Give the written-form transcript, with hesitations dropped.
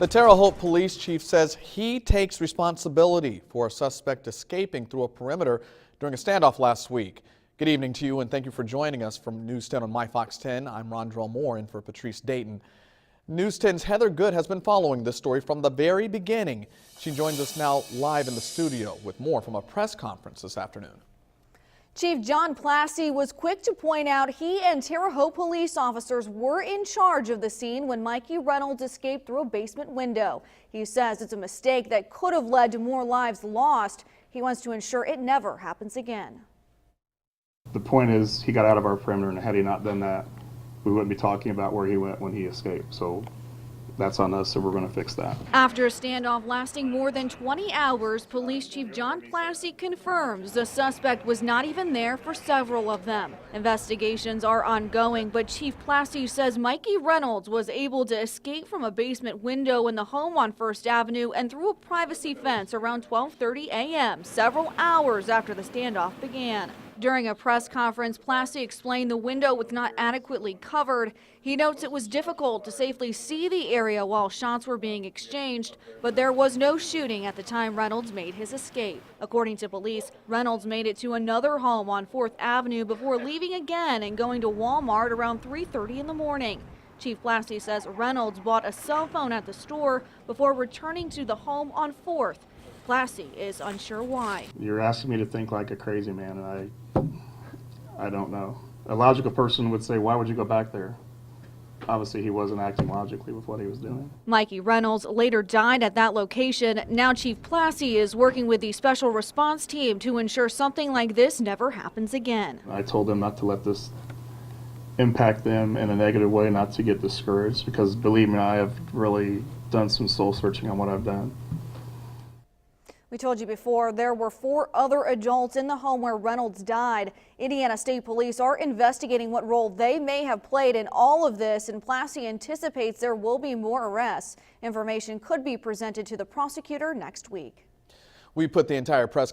The Terre Haute police chief says he takes responsibility for a suspect escaping through a perimeter during a standoff last week. Good evening to you and thank you for joining us from News 10 on My Fox 10. I'm Rondrell Moore in for Patrice Dayton. News 10's Heather Good has been following this story from the very beginning. She joins us now live in the studio with more from a press conference this afternoon. Chief John Plasse was quick to point out he and Terre Haute police officers were in charge of the scene when Mikey Reynolds escaped through a basement window. He says it's a mistake that could have led to more lives lost. He wants to ensure it never happens again. The point is, he got out of our perimeter, and had he not done that, we wouldn't be talking about where he went when he escaped. So that's on us, so we're going to fix that. After a standoff lasting more than 20 hours, Police Chief John Plasse confirms the suspect was not even there for several of them. Investigations are ongoing, but Chief Plasse says Mikey Reynolds was able to escape from a basement window in the home on 1st Avenue and through a privacy fence around 12:30 a.m., several hours after the standoff began. During a press conference, Plasse explained the window was not adequately covered. He notes it was difficult to safely see the area while shots were being exchanged, but there was no shooting at the time Reynolds made his escape. According to police, Reynolds made it to another home on 4th Avenue before leaving again and going to Walmart around 3:30 in the morning. Chief Plasse says Reynolds bought a cell phone at the store before returning to the home on 4th. Plasse is unsure why. You're asking me to think like a crazy man, and I don't know. A logical person would say, why would you go back there? Obviously, he wasn't acting logically with what he was doing. Mikey Reynolds later died at that location. Now Chief Plasse is working with the special response team to ensure something like this never happens again. I told them not to let this impact them in a negative way, not to get discouraged, because believe me, I have really done some soul searching on what I've done. We told you before there were 4 other adults in the home where Reynolds died. Indiana State Police are investigating what role they may have played in all of this, and Plasse anticipates there will be more arrests. Information could be presented to the prosecutor next week. We put the entire press